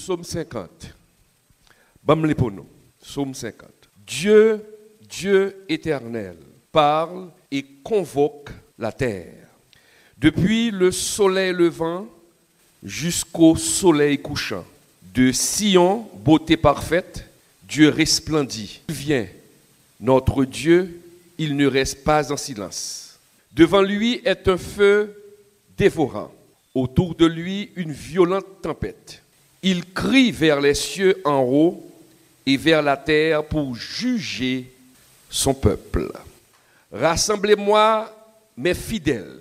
psaume 50. Bam pour nous. Psaume 50. Dieu, Dieu éternel, parle et convoque la terre. Depuis le soleil levant jusqu'au soleil couchant. De Sion, beauté parfaite, Dieu resplendit. Il vient, notre Dieu, il ne reste pas en silence. Devant lui est un feu dévorant. Autour de lui, une violente tempête. Il crie vers les cieux en haut et vers la terre pour juger son peuple. Rassemblez-moi, mes fidèles,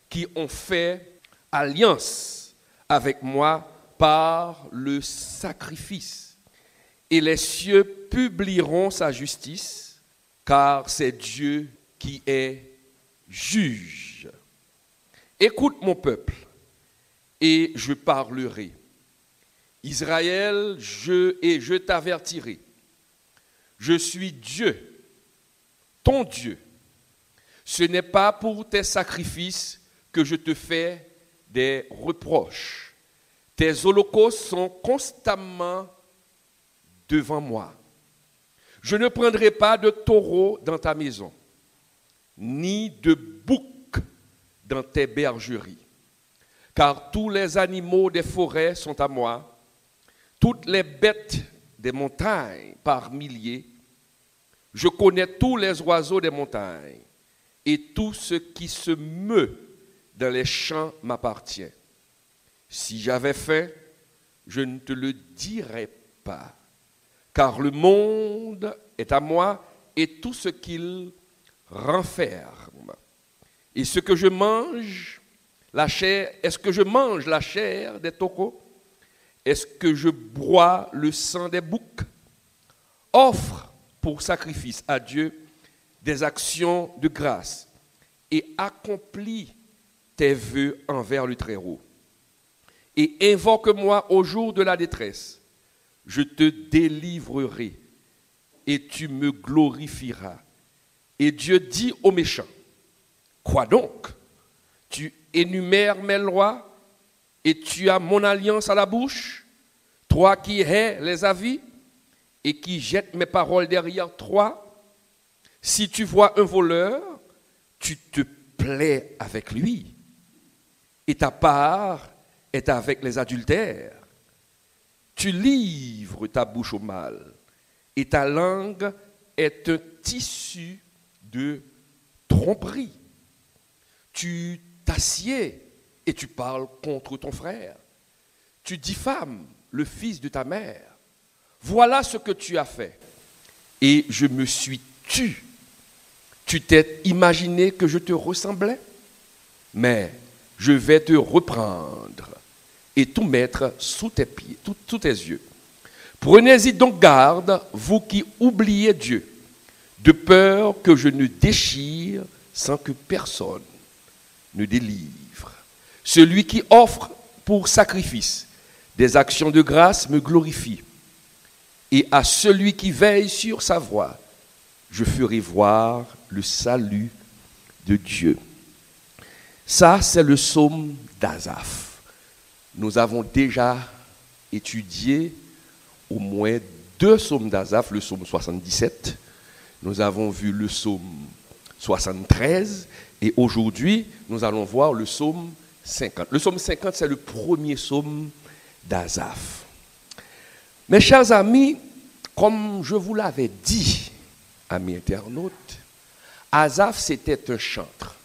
qui ont fait alliance avec moi par le sacrifice. Et les cieux publieront sa justice, car c'est Dieu qui est juge. Écoute mon peuple, et je parlerai. Israël, je t'avertirai. Je suis Dieu, ton Dieu. Ce n'est pas pour tes sacrifices que je te fais des reproches. Tes holocaustes sont constamment devant moi. Je ne prendrai pas de taureau dans ta maison, ni de bouc dans tes bergeries. Car tous les animaux des forêts sont à moi, toutes les bêtes des montagnes par milliers. Je connais tous les oiseaux des montagnes, et tout ce qui se meut dans les champs m'appartient. Si j'avais faim, je ne te le dirais pas, car le monde est à moi et tout ce qu'il renferme. Et ce que je mange, la chair, est-ce que je mange la chair des taureaux? Est-ce que je bois le sang des boucs? Offre pour sacrifice à Dieu des actions de grâce et accomplis tes vœux envers le Très-Haut. Et invoque-moi au jour de la détresse. Je te délivrerai et tu me glorifieras. Et Dieu dit aux méchants, quoi donc? Tu énumères mes lois et tu as mon alliance à la bouche, toi qui hais les avis et qui jettes mes paroles derrière toi. Si tu vois un voleur, tu te plais avec lui et ta part est avec les adultères. Tu livres ta bouche au mal et ta langue est un tissu de tromperie. Tu t'assieds et tu parles contre ton frère. Tu diffames le fils de ta mère. Voilà ce que tu as fait. Et je me suis tu. Tu t'es imaginé que je te ressemblais? Mais je vais te reprendre et tout mettre sous tes pieds, sous tes yeux. Prenez-y donc garde, vous qui oubliez Dieu, de peur que je ne déchire sans que personne ne délivre. Celui qui offre pour sacrifice des actions de grâce me glorifie. Et à celui qui veille sur sa voie, je ferai voir le salut de Dieu. Ça, c'est le psaume d'Asaph. Nous avons déjà étudié au moins 2 psaumes d'Asaph, le psaume 77. Nous avons vu le psaume 73. Et aujourd'hui, nous allons voir le psaume 50. Le psaume 50, c'est le premier psaume d'Asaph. Mes chers amis, comme je vous l'avais dit, amis internautes, Asaph, c'était un chantre.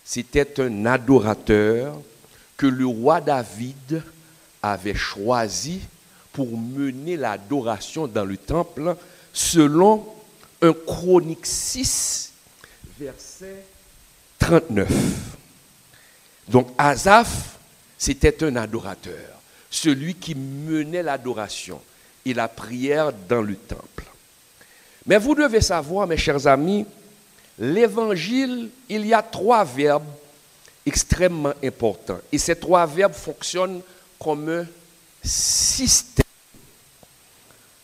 C'était un adorateur que le roi David avait choisi pour mener l'adoration dans le temple selon 1 Chronique 6, verset 39. Donc Asaph, c'était un adorateur, celui qui menait l'adoration et la prière dans le temple. Mais vous devez savoir, mes chers amis, l'évangile, il y a 3 verbes extrêmement importants. Et ces 3 verbes fonctionnent comme un système.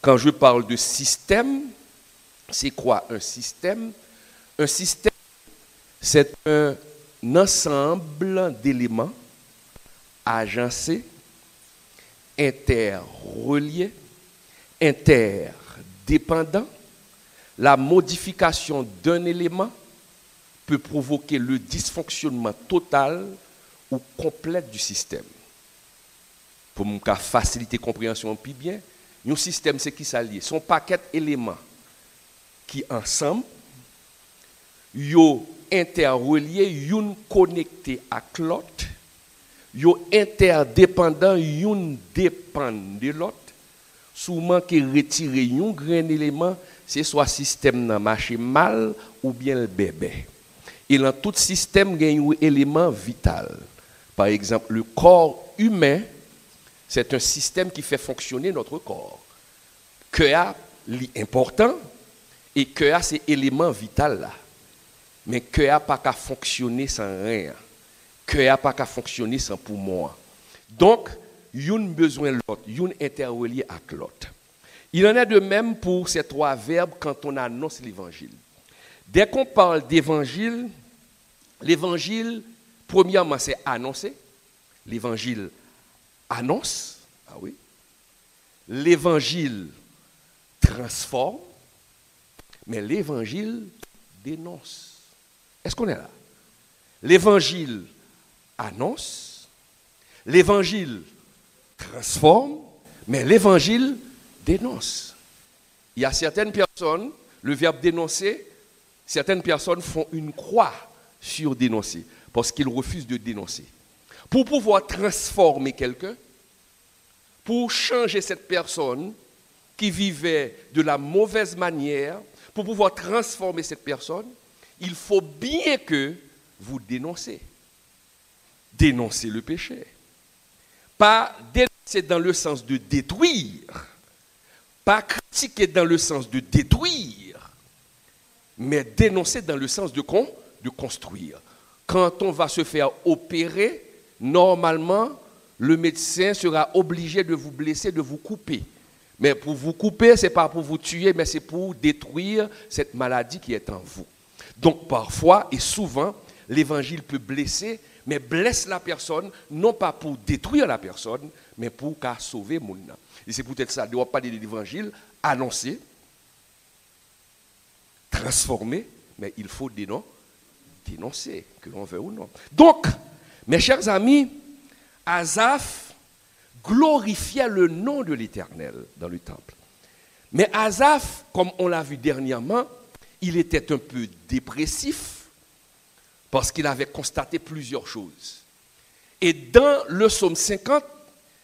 Quand je parle de système, c'est quoi un système? Un système, c'est un ensemble d'éléments agencés interreliés, interdépendants. La modification d'un élément peut provoquer le dysfonctionnement total ou complet du système. Pour me faciliter la compréhension plus bien, un système c'est qui s'allie, son paquet d'éléments qui ensemble yo interreliés, yon connecté à l'autre, yo interdépendant, yon dépend de l'autre. Souvent qui retirer un grand élément, c'est soit système nan marche mal ou bien le bébé. Et dans tout système, il y a un élément vital. Par exemple, le corps humain, c'est un système qui fait fonctionner notre corps. Cœur est important et cœur c'est élément vital là. Mais cœur pas qu'à fonctionner sans rien. Cœur pas qu'à fonctionner sans poumon. Donc, yon besoin l'autre, yon interrelié avec l'autre. Il en est de même pour ces trois verbes quand on annonce l'évangile. Dès qu'on parle d'évangile, l'évangile, premièrement, c'est annoncer. L'évangile annonce. Ah oui. L'évangile transforme. Mais l'évangile dénonce. Est-ce qu'on est là? L'évangile annonce. L'évangile transforme. Mais l'évangile dénonce. Il y a certaines personnes, le verbe dénoncer, certaines personnes font une croix sur dénoncer parce qu'ils refusent de dénoncer. Pour pouvoir transformer quelqu'un, pour changer cette personne qui vivait de la mauvaise manière, pour pouvoir transformer cette personne, il faut bien que vous dénoncez. Dénoncer le péché. Pas dénoncer dans le sens de détruire. Pas critiquer dans le sens de détruire, mais dénoncer dans le sens de construire. Quand on va se faire opérer, normalement, le médecin sera obligé de vous blesser, de vous couper. Mais pour vous couper, ce n'est pas pour vous tuer, mais c'est pour détruire cette maladie qui est en vous. Donc parfois et souvent, l'évangile peut blesser, mais blesse la personne, non pas pour détruire la personne, mais pour qu'à sauver mon âme. Et c'est peut-être ça, on doit parler de l'évangile, annoncer, transformer, mais il faut dénoncer, que l'on veut ou non. Donc, mes chers amis, Asaph glorifiait le nom de l'Éternel dans le temple. Mais Asaph, comme on l'a vu dernièrement, il était un peu dépressif parce qu'il avait constaté plusieurs choses. Et dans le psaume 50,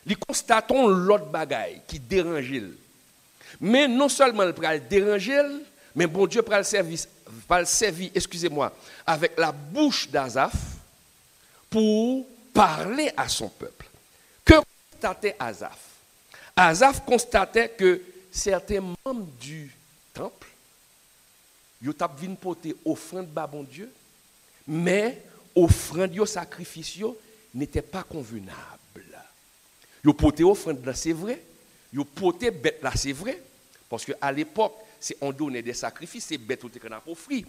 nous constatons l'autre bagaille qui dérangeait. Mais non seulement il va le déranger, mais bon Dieu va le servir, excusez-moi, avec la bouche d'Asaph pour parler à son peuple. Que constatait Asaph? Asaph constatait que certains membres du temple, ils ont venu porter offrande à bon Dieu, mais offrande, sacrifice n'était pas convenable. Ils porté offrande là, c'est vrai. Ils porté bête là, c'est vrai. Parce qu'à l'époque, on donnait des sacrifices, c'est bête qu'on a offert.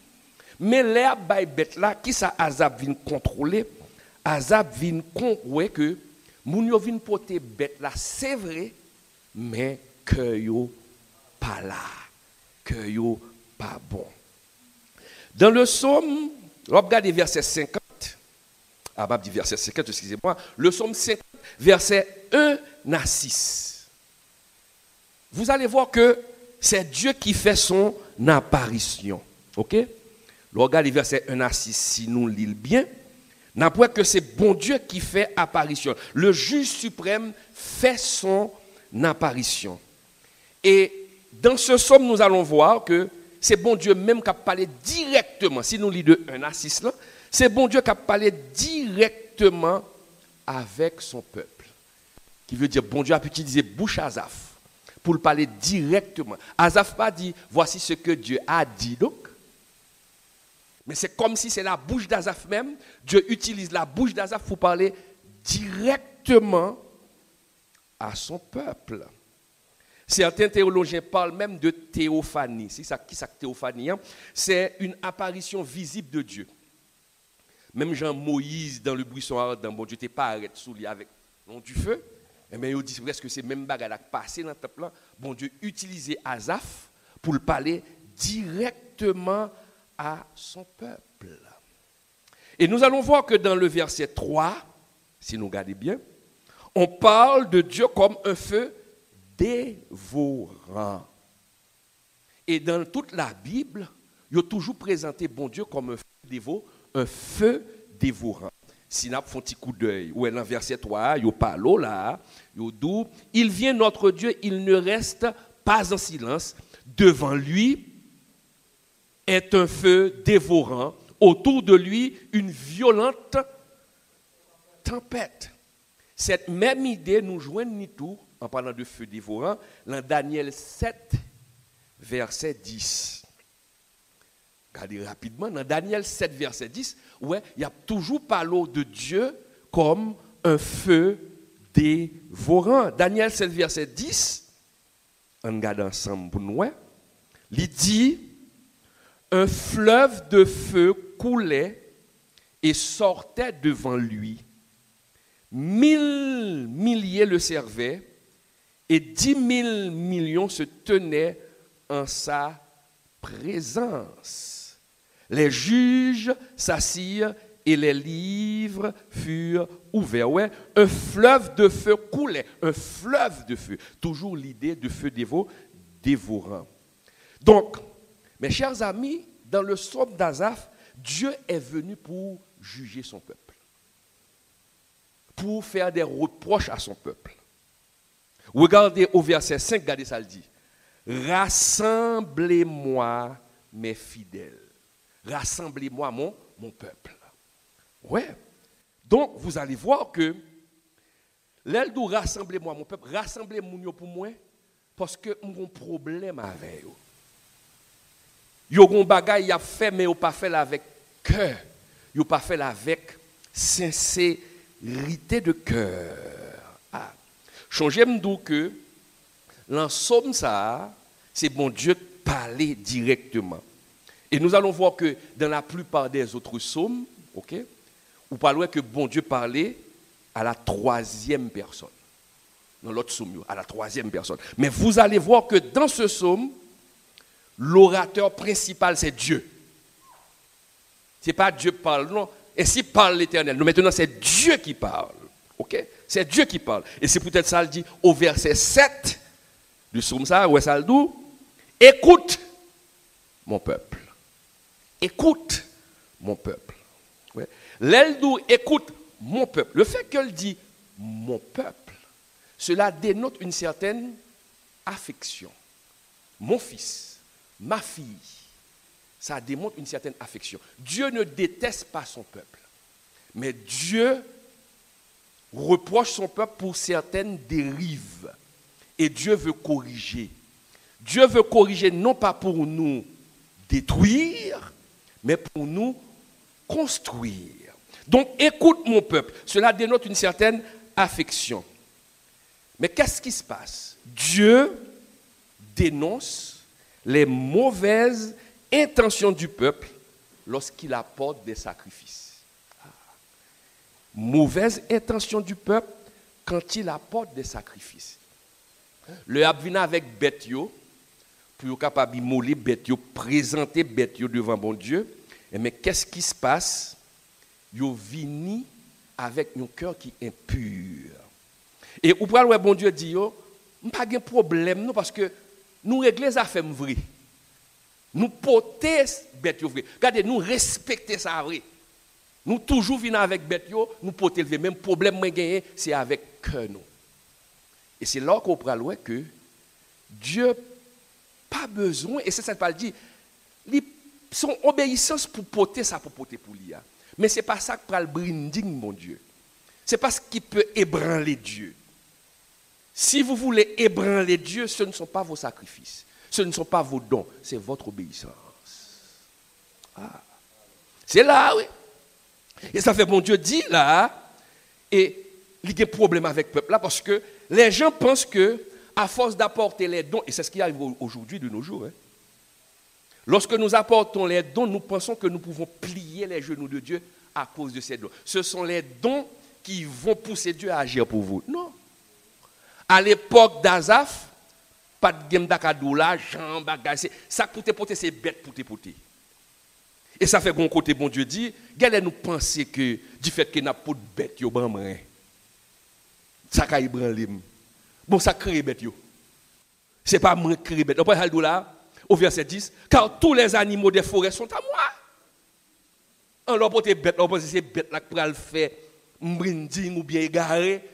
Mais là, bête là, qui ça Asaph vient contrôler? Asaph vient ouais que moun yo vient porter bête là, c'est vrai, mais que yo pas là, que yo pas bon. Dans le psaume, regardez verset 50. Verset 50, excusez-moi. Le psaume 50, verset 1 à 6. Vous allez voir que c'est Dieu qui fait son apparition. Ok? Regardez verset 1 à 6, si nous lisons bien. N'apprend que c'est bon Dieu qui fait apparition. Le juge suprême fait son apparition. Et dans ce psaume, nous allons voir que c'est bon Dieu même qui a parlé directement. Si nous lisons de 1 à 6 là, c'est bon Dieu qui a parlé directement avec son peuple. Qui veut dire, bon Dieu a pu utiliser bouche Asaph pour le parler directement. Asaph pas dit, voici ce que Dieu a dit donc. Mais c'est comme si c'est la bouche d'Asaph même. Dieu utilise la bouche d'Asaph pour parler directement à son peuple. Certains théologiens parlent même de théophanie. C'est ça, qui ça théophanie? C'est une apparition visible de Dieu. Même Jean Moïse dans le buisson ardent, bon Dieu t'es pas arrêté sous lui avec nom du feu. Et bien, il dit presque que c'est même bagarre qui passé dans le temple là. Bon Dieu utilisait Asaph pour le parler directement à son peuple. Et nous allons voir que dans le verset 3, si nous regardons bien, on parle de Dieu comme un feu dévorant. Et dans toute la Bible, il a toujours présenté bon Dieu comme un feu dévorant. Si nous faisons un petit coup d'œil, ou dans le verset 3, il parle là, il dit, il vient notre Dieu, il ne reste pas en silence. Devant lui est un feu dévorant. Autour de lui, une violente tempête. Cette même idée nous joigne tout, en parlant de feu dévorant, dans Daniel 7, verset 10. Regardez rapidement, dans Daniel 7, verset 10, ouais, il y a toujours parlé de Dieu comme un feu dévorant. Daniel 7, verset 10, on regarde ensemble pour nous, il dit, un fleuve de feu coulait et sortait devant lui. 1000 milliers le servaient et 10 000 millions se tenaient en sa présence. Les juges s'assirent et les livres furent ouverts. Ouais, un fleuve de feu coulait, un fleuve de feu. Toujours l'idée de feu dévorant. Donc, mes chers amis, dans le psaume d'Asaph, Dieu est venu pour juger son peuple, pour faire des reproches à son peuple. Regardez au verset 5, regardez ça le dit. Rassemblez-moi mes fidèles. Rassemblez-moi mon peuple. Ouais. Donc, vous allez voir que l'aile d'où rassemblez-moi mon peuple, rassemblez-moi pour moi, parce que j'ai un problème avec eux. Yo gon bagay y a fait mais yo pas fait avec cœur. Yo pas fait avec sincérité de cœur. Ah. Changez m'dou que l'ensemble ça c'est bon Dieu parler directement. Et nous allons voir que dans la plupart des autres psaumes, OK, ou parlons que bon Dieu parlait à la troisième personne. Dans l'autre psaume, à la troisième personne. Mais vous allez voir que dans ce psaume, l'orateur principal, c'est Dieu. Ce n'est pas Dieu qui parle, non. Et si parle l'Éternel, non, maintenant c'est Dieu qui parle. Ok? C'est Dieu qui parle. Et c'est peut-être ça, le dit au verset 7 du psaume, ça, où est ça le dit? Écoute, mon peuple. Écoute, mon peuple. Ouais. L'Eldou écoute, mon peuple. Le fait qu'elle dit mon peuple, cela dénote une certaine affection. Mon fils, ma fille, ça démontre une certaine affection. Dieu ne déteste pas son peuple, mais Dieu reproche son peuple pour certaines dérives. Et Dieu veut corriger. Dieu veut corriger non pas pour nous détruire, mais pour nous construire. Donc écoute mon peuple, cela dénote une certaine affection. Mais qu'est-ce qui se passe? Dieu dénonce les mauvaises intentions du peuple lorsqu'il apporte des sacrifices. Mauvaise intention du peuple quand il apporte des sacrifices. Le abvina avec bête yo, pour capable moller bête yo, présenter bête yo devant bon Dieu. Mais qu'est-ce qui se passe? Yo vini avec un cœur qui est impur. Et ou pral bon Dieu dit yo, pas de problème non parce que nous régler les affaires vraies. Nous porter bête yo vrai. Regardez, nous respecter ça vrai. Nous toujours venir avec bête yo, nous porter le même problème moi gagner, c'est avec cœur nous. Et c'est là qu'on pral que Dieu pas besoin et c'est ça qu'il dit, son obéissance pour porter ça pour porter pour lui. Mais c'est pas ça qui pral branding mon Dieu. C'est pas ce qui peut ébranler Dieu. Si vous voulez ébranler Dieu, ce ne sont pas vos sacrifices, ce ne sont pas vos dons, c'est votre obéissance. Ah. C'est là, oui. Et ça fait, bon Dieu dit là, et il y a un problème avec le peuple là, parce que les gens pensent que, à force d'apporter les dons, et c'est ce qui arrive aujourd'hui de nos jours, hein, lorsque nous apportons les dons, nous pensons que nous pouvons plier les genoux de Dieu à cause de ces dons. Ce sont les dons qui vont pousser Dieu à agir pour vous. Non. À l'époque d'Azaph, pas de game d'akadou là, Jean bagage, ça pour te porter c'est bête pour te porter. Et ça fait bon côté bon Dieu dit, gars nous penser que du fait que n'a pas de bête yo ban main. Ça ka ibranlim. Bon ça crée bête yo. C'est pas moi qui crée bête. On parle là au verset 10, car tous les animaux des forêts sont à moi. On leur porter bête, on pense c'est bête là pour le faire mbrinding ou bien égaré.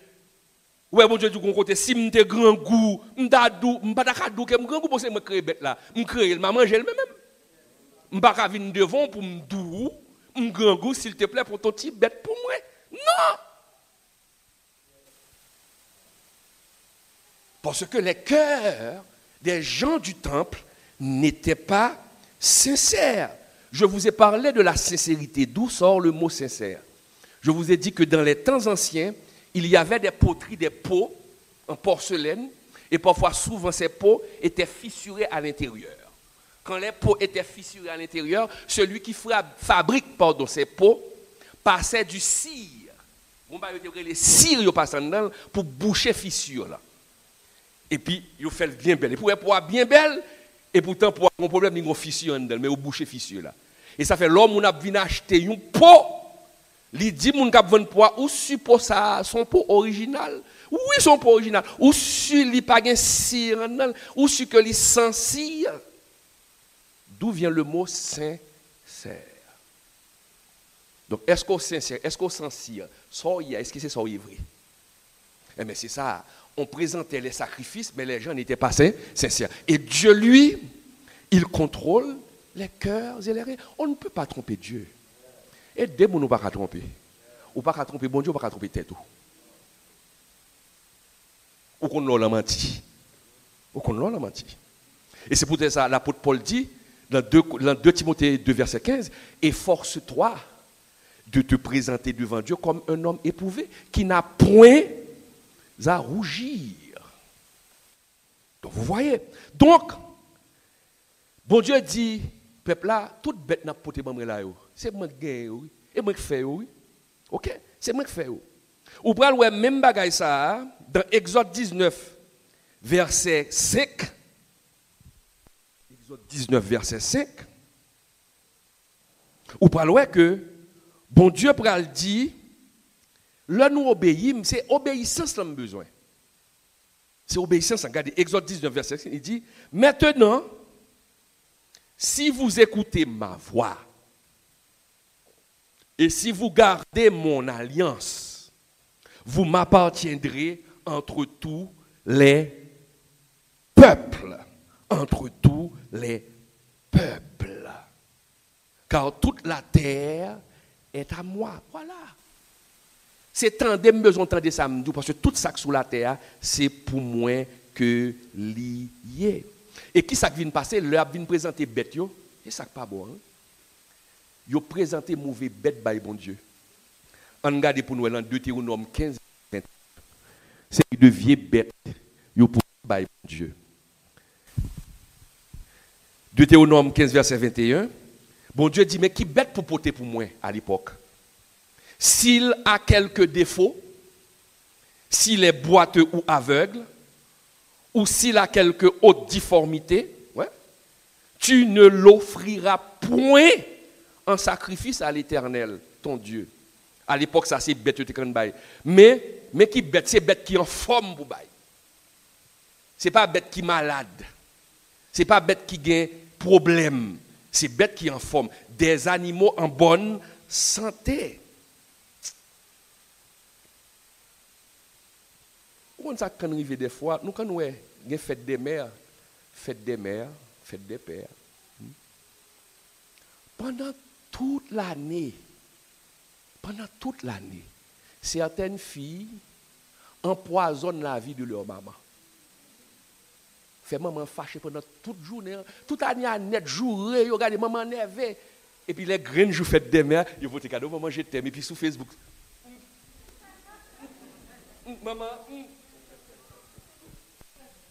Ouais, bon Dieu, du côté, si m'te grand goût, m'dadou, m'padakadou, que m'grand goût, c'est me créer bête là. M'créer, m'a manger même. M'baka vinn devant pour m'dou, m'grand goût, s'il te plaît, pour ton petit bête pour moi. Non! Parce que les cœurs des gens du temple n'étaient pas sincères. Je vous ai parlé de la sincérité. D'où sort le mot sincère? Je vous ai dit que dans les temps anciens, il y avait des poteries, des pots en porcelaine, et parfois, souvent, ces pots étaient fissurés à l'intérieur. Quand les pots étaient fissurés à l'intérieur, celui qui fabrique ces pots passait du cire. On va dire les cires pour boucher fissure là. Et puis, il fait bien belle. Il pourrait pouvoir bien belle, et pourtant, pour un problème, il y a une fissure en dedans, mais il boucher fissure là. Et ça fait l'homme, on a venu acheter un pot. Il dit mon cap vendre poids ou suppose ça son pot original. Oui, son pot original. Ou si il pas gain cire ou si que il sans cire. D'où vient le mot sincère? Donc est-ce qu'on sincère, est-ce qu'on sans cire? Est-ce que c'est ça vrai? Eh mais c'est ça, on présentait les sacrifices mais les gens n'étaient pas sincères. Et Dieu lui, il contrôle les cœurs et les reins. On ne peut pas tromper Dieu. Et des gens ne pas tromper. Ou pas tromper bon Dieu, ou pas tromper tête. Ou qu'on l'a menti. Ou qu'on l'a menti. Et c'est pour ça l'apôtre Paul dit, dans 2 Timothée 2, verset 15, efforce-toi de te présenter devant Dieu comme un homme éprouvé, qui n'a point à rougir. Donc vous voyez. Donc, bon Dieu dit, peuple là, toute bête n'a pas porté là. C'est moi qui gagne, oui. Et moi qui fais, oui. Ok? C'est moi qui fais. Ou prenez même bagaille ça, dans Exode 19, verset 5. Exode 19, verset 5. Ou prenez que, bon Dieu pral dit, là nous obéissons, c'est obéissance qu'on a besoin. C'est obéissance. Regardez, Exode 19, verset 5, il dit, maintenant, si vous écoutez ma voix, et si vous gardez mon alliance, vous m'appartiendrez entre tous les peuples. Entre tous les peuples. Car toute la terre est à moi. Voilà. C'est tant de besoin de ça, parce que tout ça sur la terre, c'est pour moi que lié. Et qui ça vient passer? L'heure vient présenter bête, et ça pas bon. Hein? Yo présenté mauvais bête by bon Dieu. On regarde pour nous dans Deutéronome 15, 20. C'est de vieilles bêtes yo pour by bon Dieu. Deutéronome 15, verset 21. Bon Dieu dit, mais qui bête pour porter pour moi à l'époque? S'il a quelques défauts, s'il est boiteux ou aveugle, ou s'il a quelque autre difformité, ouais, tu ne l'offriras point en sacrifice à l'Éternel, ton Dieu. À l'époque, ça c'est bête, mais qui bête, c'est bête qui en forme pour bail. C'est pas bête qui malade. C'est pas bête qui gagne problème. C'est bête qui en forme. Des animaux en bonne santé. On ça quand arrive des fois, nous quand nous avons fête des mères, fête des mères, fête des pères. Pendant toute l'année, certaines filles empoisonnent la vie de leur maman. Fait maman fâchée pendant toute journée, toute année à net, jour, ils regardent maman nervée. Et puis les graines jouent fête des mères, ils vont te cadeau, maman je t'aime. Et puis sur Facebook, maman,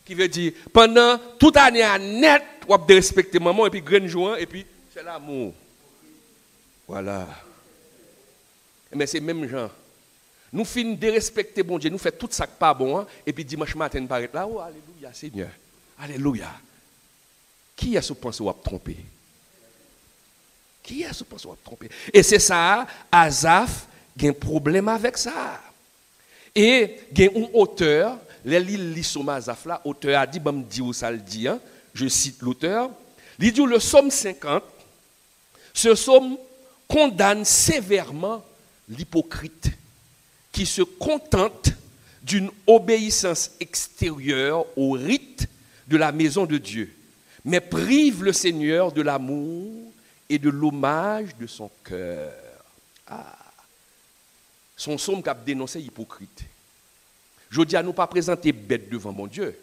qui veut dire, pendant toute année à net, on va respecter maman, et puis graines jouant, et puis c'est l'amour. Voilà. Mais c'est même gens. Nous finissons de respecter bon Dieu, nous faisons tout ça qui pas bon, hein, et puis dimanche matin, nous paraît là, oh, alléluia, Seigneur. Alléluia. Qui est-ce qui pense qu'on va tromper? Qui est-ce qui pense qu'on va tromper? Et c'est ça, Asaph a un problème avec ça. Et il y a un auteur, les lit somme Asaph là, l'auteur a dit, bah, me dit où ça le dit, hein, je cite l'auteur, il dit le psaume 50, ce psaume condamne sévèrement l'hypocrite qui se contente d'une obéissance extérieure au rite de la maison de Dieu, mais prive le Seigneur de l'amour et de l'hommage de son cœur. Ah. Son psaume qui a dénoncé hypocrite. Je dis à nous pas présenter bête devant mon Dieu,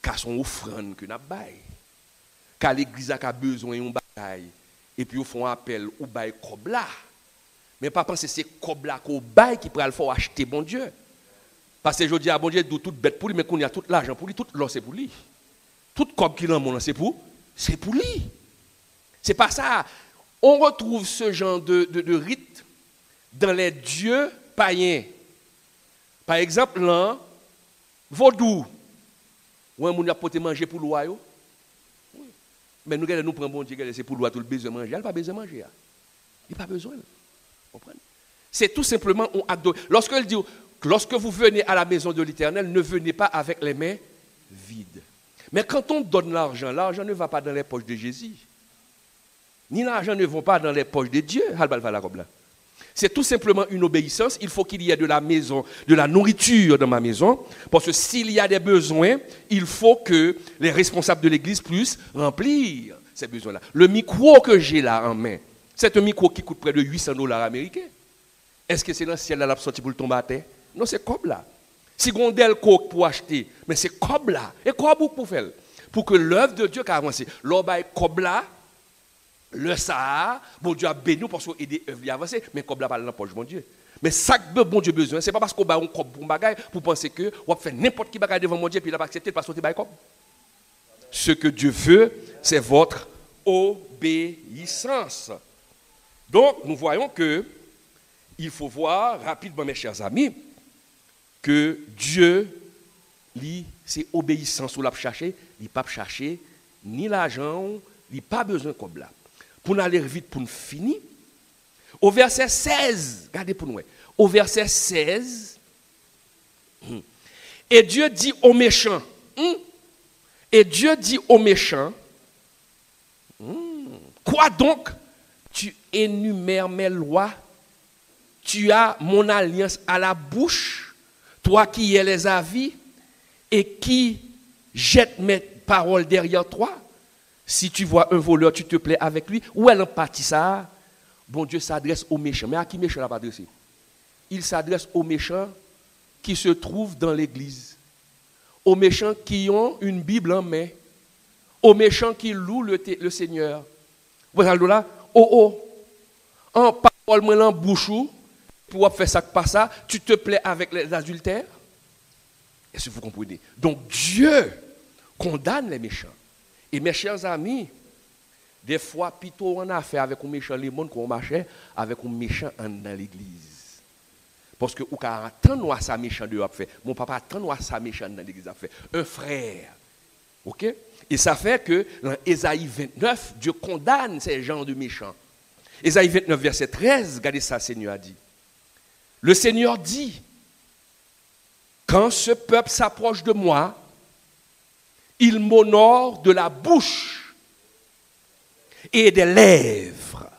car son offrande que nous avons, car l'église a besoin d'un bagaille, et puis au fond appel au bail kobla. Mais pas penser c'est kobla qu'au bail qui pourrait le faire acheter bon Dieu. Parce que je dis à bon Dieu, tout bête pour lui, mais qu'on y a tout l'argent pour lui, tout l'or c'est pour lui. Tout cob qu'il en monde c'est pour lui. C'est pas ça. On retrouve ce genre de rite dans les dieux païens. Par exemple, là, vaudou. Ou un monde a porté manger pour loi. Mais nous prenons bon Dieu, c'est pour loi tout le besoin de manger. Il n'a pas besoin de manger. Il n'a pas besoin. C'est tout simplement un acte de... Lorsque vous venez à la maison de l'Éternel, ne venez pas avec les mains vides. Mais quand on donne l'argent, l'argent ne va pas dans les poches de Jésus. Ni l'argent ne va pas dans les poches de Dieu. C'est tout simplement une obéissance. Il faut qu'il y ait de la maison, de la nourriture dans ma maison. Parce que s'il y a des besoins, il faut que les responsables de l'église puissent remplir ces besoins-là. Le micro que j'ai là en main, c'est un micro qui coûte près de $800 américains. Est-ce que c'est dans le ciel là la sortie pour le tomber à terre? Non, c'est comme là. Si on a coke pour acheter, mais c'est comme là. Et quoi pour faire? Pour que l'œuvre de Dieu qui a avancé. L'obéi comme là, le Sahara, bon Dieu a béni parce qu'on aide l'œuvre à avancer, mais comme là, pas dans la poche, bon Dieu. Mais ça que bon Dieu a besoin, ce n'est pas parce qu'on a un cob pour un bagage pour penser que on va faire n'importe qui bagage devant mon Dieu, puis il n'a pas accepté parce qu'on a un cob. Ce que Dieu veut, c'est votre obéissance. Donc, nous voyons que il faut voir rapidement, mes chers amis, que Dieu, lui, c'est obéissance ou l'a cherché, il n'a pas cherché ni l'argent, il n'a pas besoin comme là. Pour nous aller vite, pour nous finir, au verset 16, regardez pour nous, au verset 16, et Dieu dit aux méchants, et Dieu dit aux méchants, quoi donc tu énumères mes lois, tu as mon alliance à la bouche, toi qui es les avis et qui jette mes paroles derrière toi. Si tu vois un voleur, tu te plais avec lui. Où est l'empathie ça? Bon Dieu s'adresse aux méchants. Mais à qui méchant l'a pas adressé? Il s'adresse aux méchants qui se trouvent dans l'église. Aux méchants qui ont une Bible en main. Aux méchants qui louent le Seigneur. Vous voyez là? En parole, moi, en bouche, pour faire ça, pas ça, tu te plais avec les adultères? Est-ce que vous comprenez? Donc Dieu condamne les méchants. Et mes chers amis, des fois, plutôt on a affaire avec un méchant, les mondes qu'on marchait avec un méchant dans l'église. Parce que, ou quand attend à sa méchant de fait, mon papa attend à sa méchant dans l'église a fait. Un frère. Ok? Et ça fait que dans Ésaïe 29, Dieu condamne ces gens de méchants. Ésaïe 29, verset 13, regardez ça, le Seigneur a dit. Le Seigneur dit, quand ce peuple s'approche de moi, il m'honore de la bouche et des lèvres,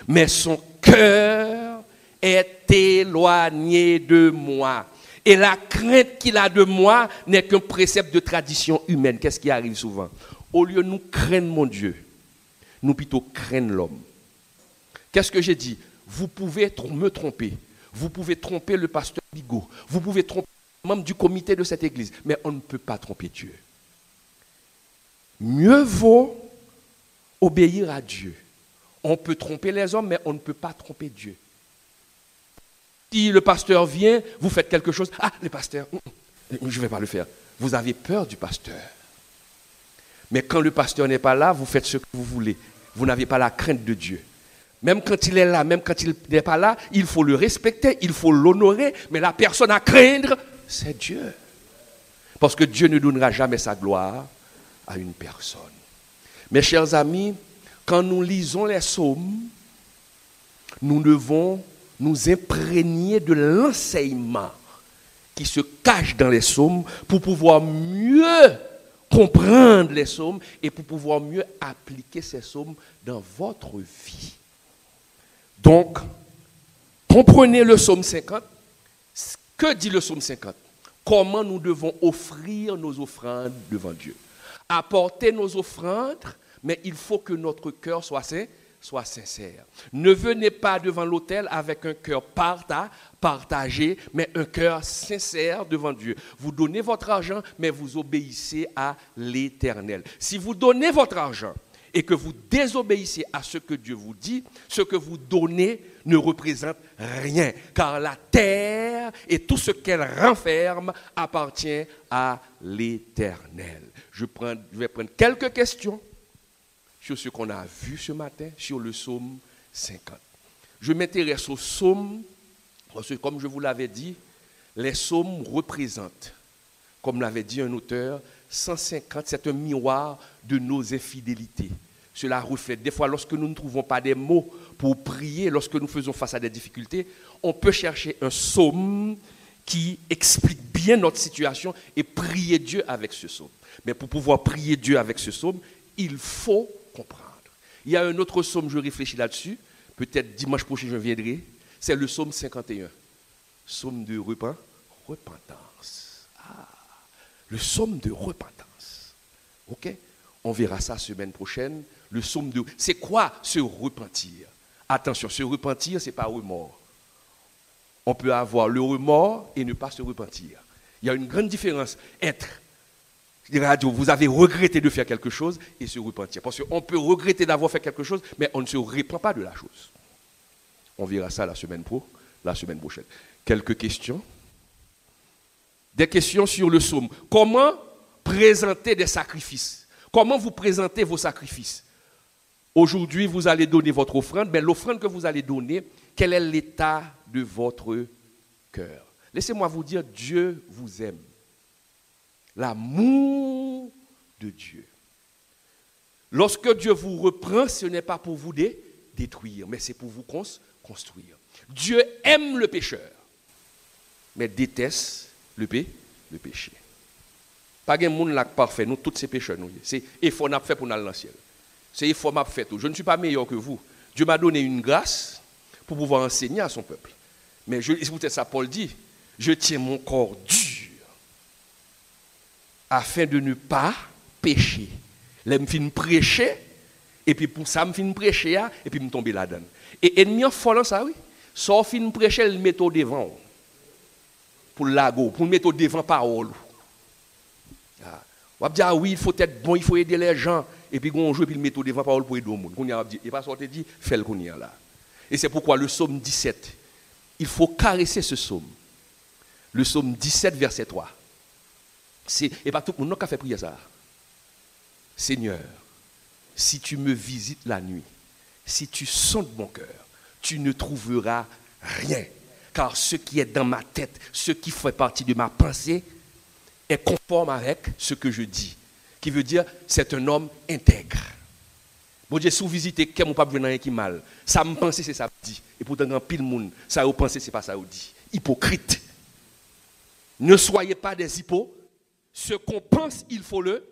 mais son cœur est éloigné de moi. Et la crainte qu'il a de moi n'est qu'un précepte de tradition humaine. Qu'est-ce qui arrive souvent? Au lieu de nous craindre mon Dieu, nous plutôt craindre l'homme. Qu'est-ce que j'ai dit? Vous pouvez me tromper. Vous pouvez tromper le pasteur Bigot. Vous pouvez tromper le membre du comité de cette église. Mais on ne peut pas tromper Dieu. Mieux vaut obéir à Dieu. On peut tromper les hommes, mais on ne peut pas tromper Dieu. Si le pasteur vient, vous faites quelque chose. Ah, le pasteur, je ne vais pas le faire. Vous avez peur du pasteur. Mais quand le pasteur n'est pas là, vous faites ce que vous voulez. Vous n'avez pas la crainte de Dieu. Même quand il est là, même quand il n'est pas là, il faut le respecter, il faut l'honorer, mais la personne à craindre, c'est Dieu. Parce que Dieu ne donnera jamais sa gloire à une personne. Mes chers amis, quand nous lisons les psaumes, nous devons nous imprégner de l'enseignement qui se cache dans les psaumes pour pouvoir mieux comprendre les psaumes et pour pouvoir mieux appliquer ces psaumes dans votre vie. Donc, comprenez le psaume 50. Que dit le psaume 50? Comment nous devons offrir nos offrandes devant Dieu. Apporter nos offrandes, mais il faut que notre cœur soit sincère. Ne venez pas devant l'autel avec un cœur partagé, mais un cœur sincère devant Dieu. Vous donnez votre argent, mais vous obéissez à l'Éternel. Si vous donnez votre argent et que vous désobéissez à ce que Dieu vous dit, ce que vous donnez ne représente rien, car la terre et tout ce qu'elle renferme appartient à l'Éternel. Je vais prendre quelques questions sur ce qu'on a vu ce matin, sur le psaume 50. Je m'intéresse au psaume, parce que comme je vous l'avais dit, les psaumes représentent, comme l'avait dit un auteur, 150, c'est un miroir de nos infidélités. Cela reflète. Des fois, lorsque nous ne trouvons pas des mots pour prier, lorsque nous faisons face à des difficultés, on peut chercher un psaume qui explique bien notre situation et prier Dieu avec ce psaume. Mais pour pouvoir prier Dieu avec ce psaume, il faut comprendre. Il y a un autre psaume, je réfléchis là-dessus, peut-être dimanche prochain je viendrai, c'est le psaume 51. Psaume de repentance. Le psaume de repentance. Ok? On verra ça semaine prochaine. Le psaume de... C'est quoi se repentir? Attention, se repentir, ce n'est pas remords. On peut avoir le remords et ne pas se repentir. Il y a une grande différence. Vous avez regretté de faire quelque chose et se repentir. Parce qu'on peut regretter d'avoir fait quelque chose, mais on ne se repent pas de la chose. On verra ça la semaine prochaine. Quelques questions? Des questions sur le psaume. Comment présenter des sacrifices? Comment vous présentez vos sacrifices? Aujourd'hui, vous allez donner votre offrande, mais l'offrande que vous allez donner, quel est l'état de votre cœur? Laissez-moi vous dire, Dieu vous aime. L'amour de Dieu. Lorsque Dieu vous reprend, ce n'est pas pour vous détruire, mais c'est pour vous construire. Dieu aime le pécheur, mais déteste le péché. Pas de monde là parfait, nous tous ces pécheurs. C'est effort qu'on a fait pour aller dans le ciel. C'est effort qu'on a fait. Je ne suis pas meilleur que vous. Dieu m'a donné une grâce pour pouvoir enseigner à son peuple. Mais écoutez ça, Paul dit, je tiens mon corps dur afin de ne pas pécher. Là, je me prêcher, et puis pour ça, je me prêcher, et puis je tombe là-dedans. Et ennemi en folant ça, oui. Sauf fin prêcher, le mettre devant. Pour l'ago, pour le mettre devant parole. On va dire, oui, il faut être bon, il faut aider les gens. Et puis, on joue, et puis le mettre devant parole pour aider le monde. Et pas sortir dit, fais le qu'on y a là. Et c'est pourquoi le psaume 17, il faut caresser ce psaume. Le psaume 17, verset 3. Et pas tout le monde qui a fait prier ça. Seigneur, si tu me visites la nuit, si tu sondes mon cœur, tu ne trouveras rien. Car ce qui est dans ma tête, ce qui fait partie de ma pensée, est conforme avec ce que je dis. Qui veut dire, c'est un homme intègre. Bon Dieu, si vous visitez, qu'est-ce que pas venir qui mal. Ça me pense, c'est ça que dit. Et pourtant, dans pile monde, ça vous pensez, c'est pas ça vous dit. Hypocrite. Ne soyez pas des hypocrites. Ce qu'on pense, il faut le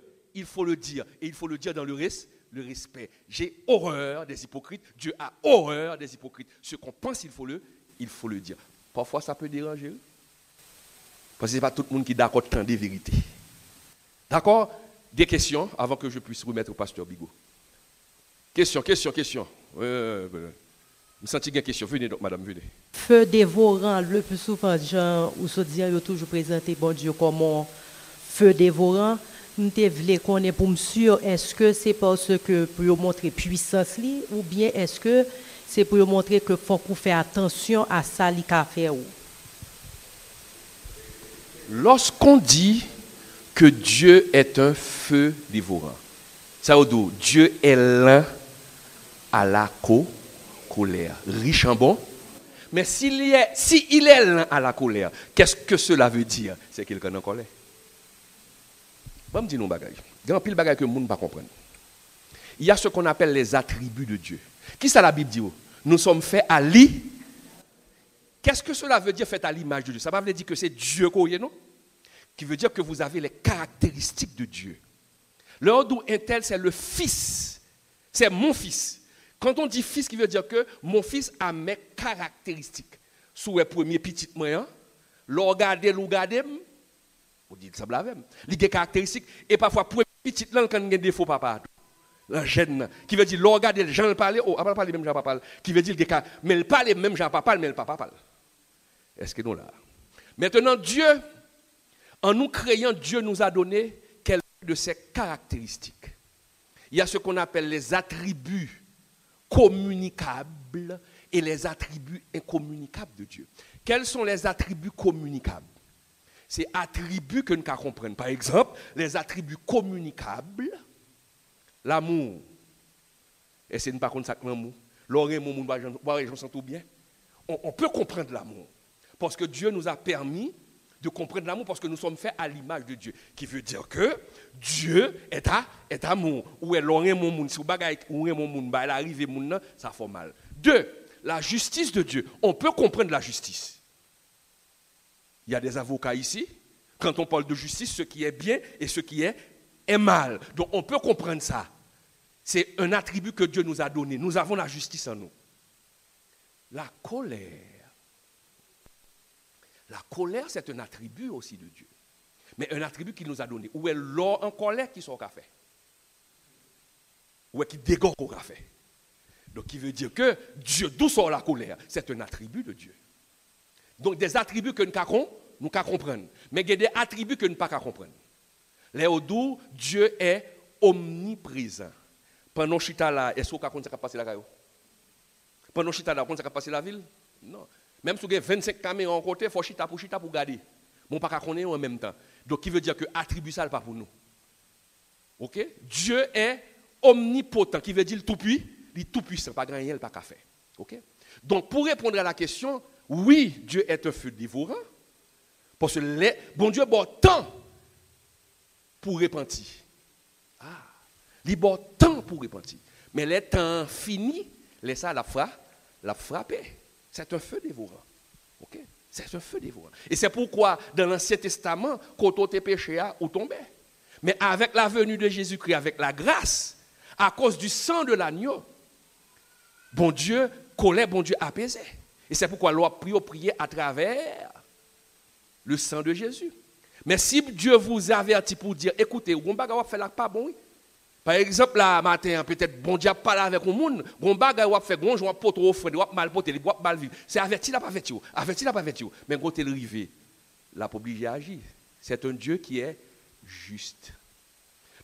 dire. Et il faut le dire dans le respect. J'ai horreur des hypocrites. Dieu a horreur des hypocrites. Ce qu'on pense, il faut le dire. Parfois, ça peut déranger. Parce que ce n'est pas tout le monde qui est d'accord avec des vérités. D'accord? Des questions avant que je puisse remettre au pasteur Bigot. Question. Je sens qu'il y a une question. Venez donc, madame, venez. Feu dévorant, le plus souvent, Jean, ou se dire, il a toujours présenté bon Dieu comme feu dévorant. Nous voulons connaître pour monsieur, est-ce que c'est parce que pour montrer puissance ou bien est-ce que c'est pour montrer que faut qu'on fait attention à ça li ka faire? Lorsqu'on dit que Dieu est un feu dévorant, ça veut dire Dieu est l'un à la colère. Riche en bon. Mais s'il est lent à la colère, qu'est-ce que cela veut dire? C'est quelqu'un en colère. Je vais dire nos bagages. Il y a un pile de bagages que le monde ne peut pas comprendre. Il y a ce qu'on appelle les attributs de Dieu. Qui ça la Bible dit? Nous sommes faits à l'image. Qu'est-ce que cela veut dire fait à l'image de Dieu? Ça ne veut pas dire que c'est Dieu qu'on y est, non? Qui veut dire que vous avez les caractéristiques de Dieu. Le Hodou Intel, c'est le fils. C'est mon fils. Quand on dit fils, qui veut dire que mon fils a mes caractéristiques. Sous le premier petit moyen, l'orgadé, on dit que ça blâme. Il y a des caractéristiques. Et parfois, pour petit langue, quand il y a des défauts, papa. Un gêne, qui veut dire l'orgadé, les gens le parlent, oh, pas parler même gens parle, qui veut dire que mais il parle même gens parle, mais le papa parle. Est-ce que nous là? Maintenant, Dieu, en nous créant, Dieu nous a donné quelques de ses caractéristiques. Il y a ce qu'on appelle les attributs communicables et les attributs incommunicables de Dieu. Quels sont les attributs communicables? C'est attributs que nous ne comprenons. Par exemple, les attributs communicables, l'amour. Et c'est pas contre ça que l'amour. L'oreille, mon monde, je sens tout bien. On peut comprendre l'amour. Parce que Dieu nous a permis de comprendre l'amour parce que nous sommes faits à l'image de Dieu. Qui veut dire que Dieu est amour. Ou est l'oreille, mon monde. Si vous bagay ou mon monde, elle arrive, mon ça fait mal. 2. La justice de Dieu. On peut comprendre la justice. Il y a des avocats ici. Quand on parle de justice, ce qui est bien et ce qui est mal. Donc on peut comprendre ça. C'est un attribut que Dieu nous a donné. Nous avons la justice en nous. La colère. La colère, c'est un attribut aussi de Dieu. Mais un attribut qu'il nous a donné. Où est l'or en colère qui sort au café? Où est qui dégore au café? Donc qui veut dire que Dieu, d'où sort la colère? C'est un attribut de Dieu. Donc des attributs que nous pouvons comprendre. Mais il y a des attributs que nous ne pouvons pas comprendre. Les Odou, Dieu est omniprésent. Pendant chita là, est-ce qu'on compte ça passer la caillou? Pendant chita là, on compte ça passer la ville? Non. Même si vous avez 25 caméras en côté, il faut chita pour garder. Bon, pas qu'on est en même temps. Donc, qui veut dire que attribut ça, pas pour nous. OK? Dieu est omnipotent, qui veut dire le tout-puissant, pas grand rien, pas qu'à faire. OK? Donc, pour répondre à la question, oui, Dieu est un feu dévorant. Parce que bon Dieu, bon temps pour repentir. Ah, il bon temps pour repentir. Mais les temps finis, laisse ça la frapper. C'est un feu dévorant. OK? C'est un feu dévorant. Et c'est pourquoi, dans l'Ancien Testament, quand on était péché, on tombait. Mais avec la venue de Jésus-Christ, avec la grâce, à cause du sang de l'agneau, bon Dieu, colère, bon Dieu apaisait. Et c'est pourquoi l'on a prié à travers le sang de Jésus. Mais si Dieu vous avertit pour dire, écoutez, on va faire la pas bon, oui. Par exemple, là, matin, peut-être, bon Dieu parle avec le monde, bon bagay ou fait bon, joint pot trop frais, ou mal poté, ou mal vivre. C'est averti là pas averti, mais quand il arrive, la obligé à agir. C'est un Dieu qui est juste.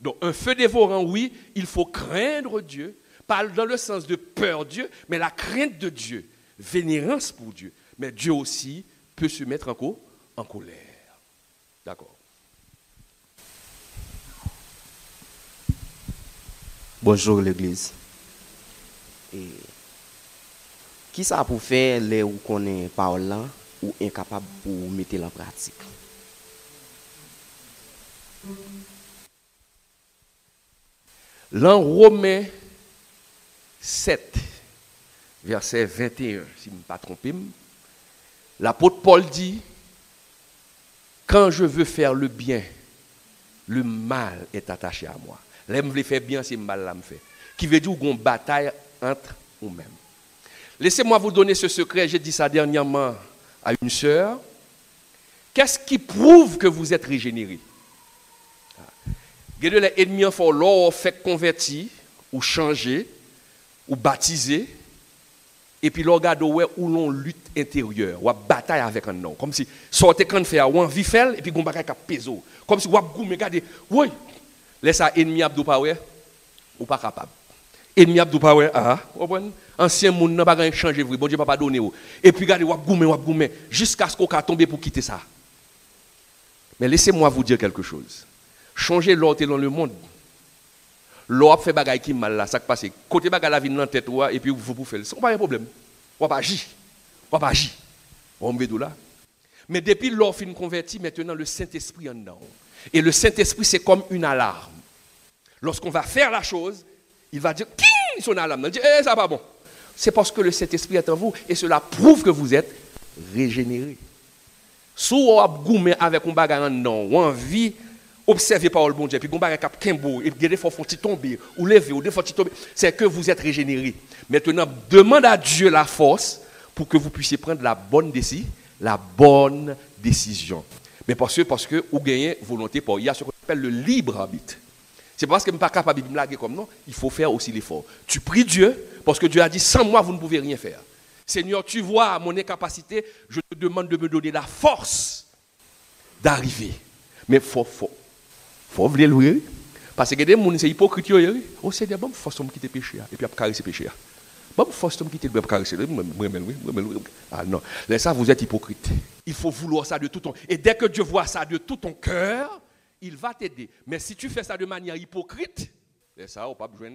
Donc un feu dévorant, oui, il faut craindre Dieu, pas dans le sens de peur Dieu, mais la crainte de Dieu, vénérance pour Dieu. Mais Dieu aussi peut se mettre en colère. D'accord. Bonjour l'église. Et qui ça pour faire les où qu'on est parlant ou incapable pour mettre en pratique? Dans Romains 7, verset 21, si je ne me pas trompé, l'apôtre Paul dit, quand je veux faire le bien, le mal est attaché à moi. L'aime veut faire bien, c'est mal là me fait. Qui veut dire qu'on bataille entre nous-mêmes. Laissez-moi vous donner ce secret, j'ai dit ça dernièrement à une sœur. Qu'est-ce qui prouve que vous êtes régénéré? Les ennemis en font l'or fait convertir, ou changer, ou baptiser, et puis l'on regarde où l'on lutte intérieure, ou bataille avec un nom. Comme si sortez quand fait ou envie faire, et puis on bataille avec peso. Comme si on regarde, oui. Laisse ça ennemi abdou pa ouais ou pas capable. Ennemi abdou pa ouais ancien monde n'a pas changer vrai. Bon Dieu pas donner ou. Et puis regardez wap goumer jusqu'à ce qu'on tombe pour quitter ça. Mais laissez-moi vous dire quelque chose. Changer l'ordre dans le monde. L'on fait bagaille qui mal là, ça qui passe. Côté bagaille la vie dans tête et puis vous faire. C'est pas un problème. On va agir. On va agir. On met là. Mais depuis l'on fin converti, maintenant le Saint-Esprit en dedans. Et le Saint-Esprit c'est comme une alarme. Lorsqu'on va faire la chose, il va dire qui son alarme. Il dit ça pas bon. C'est parce que le Saint-Esprit est en vous et cela prouve que vous êtes régénéré. Si vous avez goumé avec un bagage en dedans, ou envie observer par le bon Dieu, puis vous avez cap kembo et des fois faut tomber ou lever ou des fois tomber, c'est que vous êtes régénéré. Maintenant, demande à Dieu la force pour que vous puissiez prendre la bonne décision. Mais parce que vous gagnez volonté pour il y a ce qu'on appelle le libre arbitre. C'est parce que je ne suis pas capable de me laguer comme non, il faut faire aussi l'effort. Tu pries Dieu parce que Dieu a dit sans moi vous ne pouvez rien faire. Seigneur, tu vois mon incapacité, je te demande de me donner la force d'arriver. Mais faut vouloir louer. Parce que des gens c'est hypocrite. Oh Seigneur, bon force me quitter péché et puis après caresser péché. Bon force me quitter caresser. Ah non, là ça vous êtes hypocrite. Il faut vouloir ça de tout ton et dès que Dieu voit ça de tout ton cœur, il va t'aider. Mais si tu fais ça de manière hypocrite, là ça on pas besoin